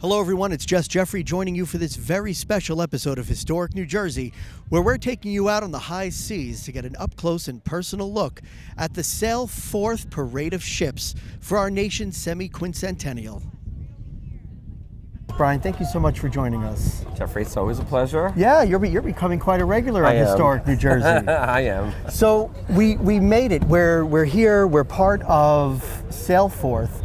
Hello everyone, it's Jess Jeffrey joining you for this very special episode of Historic New Jersey, where we're taking you out on the high seas to get an up-close and personal look at the Sail Forth Parade of Ships for our nation's semi-quincentennial. Brian, thank you so much for joining us. Jeffrey, it's always a pleasure. Yeah, you're becoming quite a regular on Historic New Jersey. I am. So we made it. We're here. We're part of Sail Forth.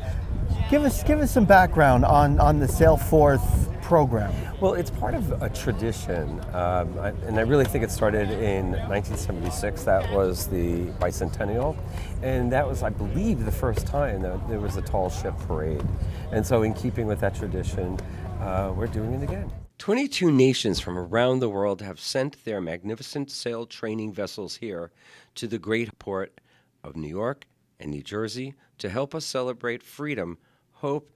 Give us some background on the Sail Forth program. Well, it's part of a tradition, and I really think it started in 1976. That was the bicentennial, and that was, I believe, the first time that there was a tall ship parade. And so in keeping with that tradition, we're doing it again. 22 nations from around the world have sent their magnificent sail training vessels here to the great port of New York and New Jersey to help us celebrate freedom, hope,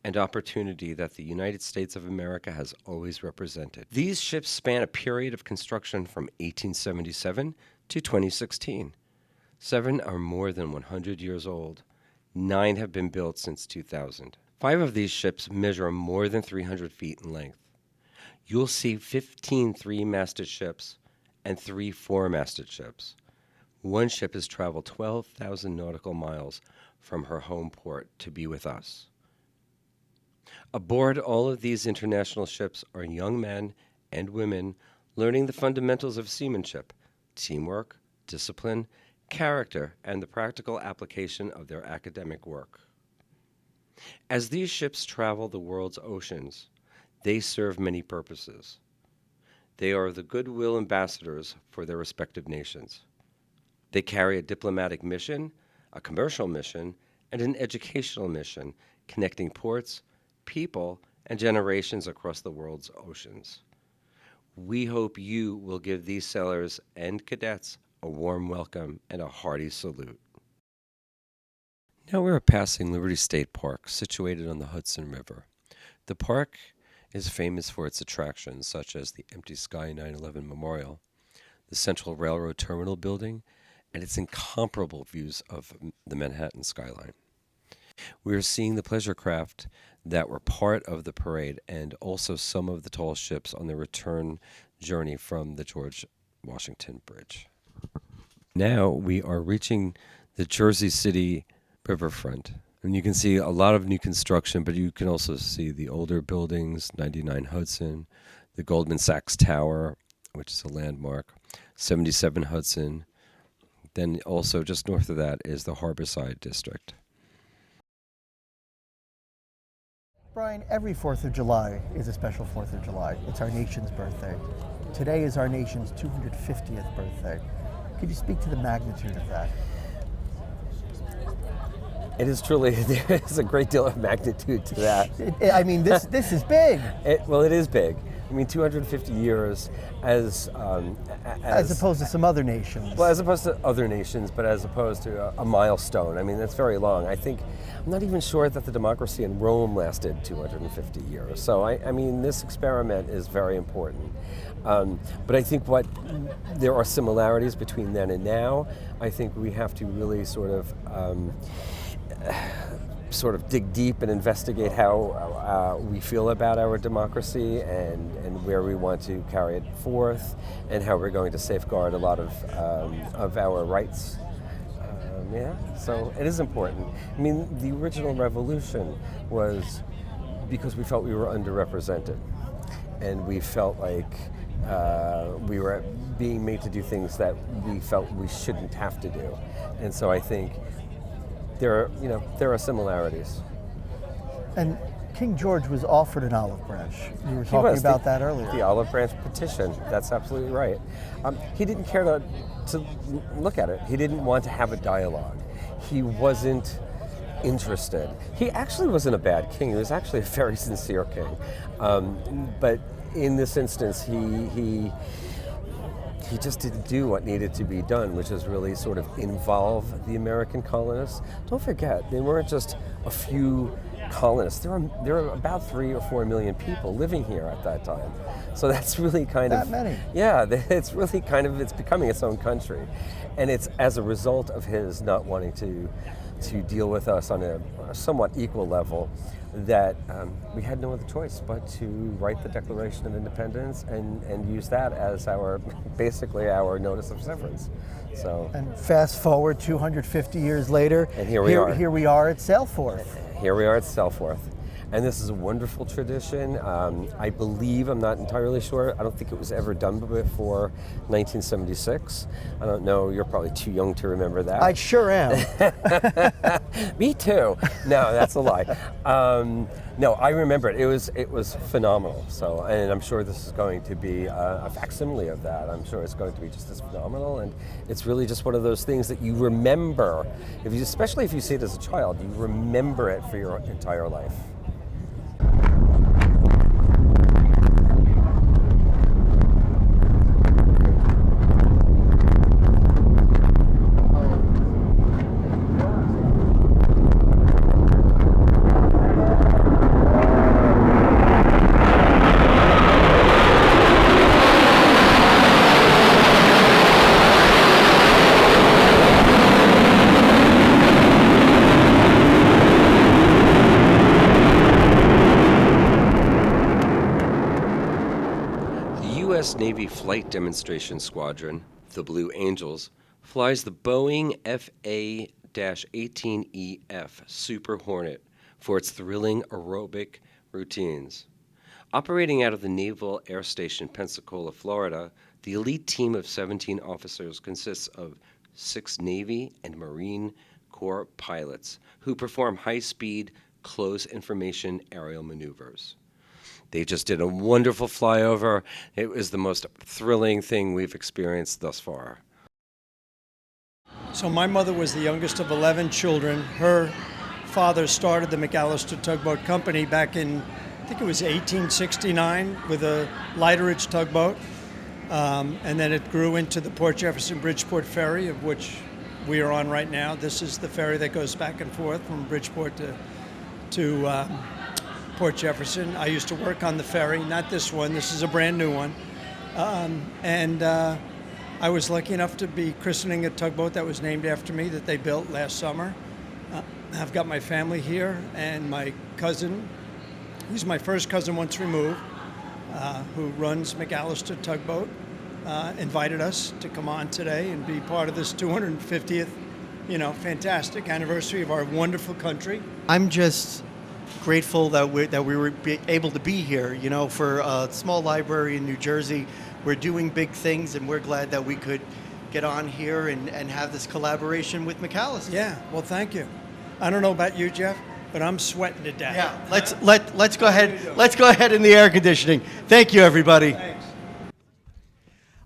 and opportunity that the United States of America has always represented. These ships span a period of construction from 1877 to 2016. 7 are more than 100 years old. 9 have been built since 2000. 5 of these ships measure more than 300 feet in length. You'll see 15 three-masted ships and 3 four-masted ships. One ship has traveled 12,000 nautical miles from her home port to be with us. Aboard all of these international ships are young men and women learning the fundamentals of seamanship, teamwork, discipline, character, and the practical application of their academic work. As these ships travel the world's oceans, they serve many purposes. They are the goodwill ambassadors for their respective nations. They carry a diplomatic mission, a commercial mission, and an educational mission connecting ports, people, and generations across the world's oceans. We hope you will give these sailors and cadets a warm welcome and a hearty salute. Now we're passing Liberty State Park, situated on the Hudson River. The park is famous for its attractions, such as the Empty Sky 9/11 Memorial, the Central Railroad Terminal Building, and its incomparable views of the Manhattan skyline. We are seeing the pleasure craft that were part of the parade and also some of the tall ships on their return journey from the George Washington Bridge. Now we are reaching the Jersey City riverfront, and you can see a lot of new construction, but you can also see the older buildings, 99 Hudson, the Goldman Sachs Tower, which is a landmark, 77 Hudson. Then also just north of that is the Harborside District. Brian, every 4th of July is a special 4th of July. It's our nation's birthday. Today is our nation's 250th birthday. Could you speak to the magnitude of that? It is truly, there is a great deal of magnitude to that. This is big. It is big. 250 years as opposed to some other nations. Well, as opposed to other nations, but as opposed to a milestone. That's very long. I'm not even sure that the democracy in Rome lasted 250 years. So, this experiment is very important. But I think there are similarities between then and now. I think we have to really sort of dig deep and investigate how we feel about our democracy and where we want to carry it forth and how we're going to safeguard a lot of our rights. So it is important. The original revolution was because we felt we were underrepresented and we felt like we were being made to do things that we felt we shouldn't have to do. And so I think there are similarities. And King George was offered an olive branch. You were talking about that earlier. The olive branch petition, that's absolutely right. He didn't care to look at it. He didn't want to have a dialogue. He wasn't interested. He actually wasn't a bad king. He was actually a very sincere king. But in this instance, he just didn't do what needed to be done, which is really sort of involve the American colonists. Don't forget, they weren't just a few colonists. There are about 3 or 4 million people living here at that time. So that's really kind of... That many? Yeah, it's really it's becoming its own country. And it's as a result of his not wanting to deal with us on a somewhat equal level that we had no other choice but to write the Declaration of Independence and use that as our basically our notice of severance. So, And fast forward 250 years later, and here we are. Here we are at Sailforth. Here we are at Sailforth. And this is a wonderful tradition. I believe, I'm not entirely sure, I don't think it was ever done before 1976. I don't know, you're probably too young to remember that. I sure am. Me too. No, that's a lie. No, I remember it. It was phenomenal. So, and I'm sure this is going to be a facsimile of that. I'm sure it's going to be just as phenomenal. And it's really just one of those things that you remember, especially if you see it as a child, you remember it for your entire life. U.S. Navy Flight Demonstration Squadron, the Blue Angels, flies the Boeing FA-18EF Super Hornet for its thrilling aerobic routines. Operating out of the Naval Air Station, Pensacola, Florida, the elite team of 17 officers consists of 6 Navy and Marine Corps pilots who perform high-speed, close information aerial maneuvers. They just did a wonderful flyover. It was the most thrilling thing we've experienced thus far. So my mother was the youngest of 11 children. Her father started the McAllister Tugboat Company back in, I think it was 1869, with a Lighterage tugboat. And then it grew into the Port Jefferson Bridgeport ferry, of which we are on right now. This is the ferry that goes back and forth from Bridgeport to Port Jefferson. I used to work on the ferry, not this one. This is a brand new one. I was lucky enough to be christening a tugboat that was named after me that they built last summer. I've got my family here, and my cousin, he's my first cousin once removed, who runs McAllister Tugboat, invited us to come on today and be part of this 250th, fantastic anniversary of our wonderful country. I'm just grateful that we were able to be here, for a small library in New Jersey. We're doing big things, and we're glad that we could get on here and have this collaboration with McAllister. Yeah, well, thank you. I don't know about you, Jeff, but I'm sweating to death. Yeah, let's go ahead. Let's go ahead in the air conditioning. Thank you, everybody. Thanks.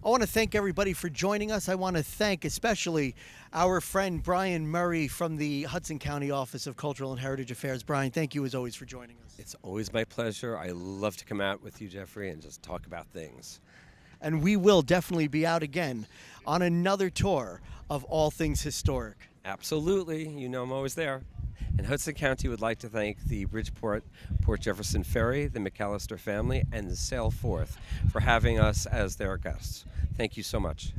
I want to thank everybody for joining us. I want to thank especially our friend Brian Murray from the Hudson County Office of Cultural and Heritage Affairs. Brian, thank you as always for joining us. It's always my pleasure. I love to come out with you, Jeffrey, and just talk about things. And we will definitely be out again on another tour of all things historic. Absolutely. I'm always there. And Hudson County would like to thank the Bridgeport Port Jefferson Ferry, the McAllister family, and the Sailforth for having us as their guests. Thank you so much.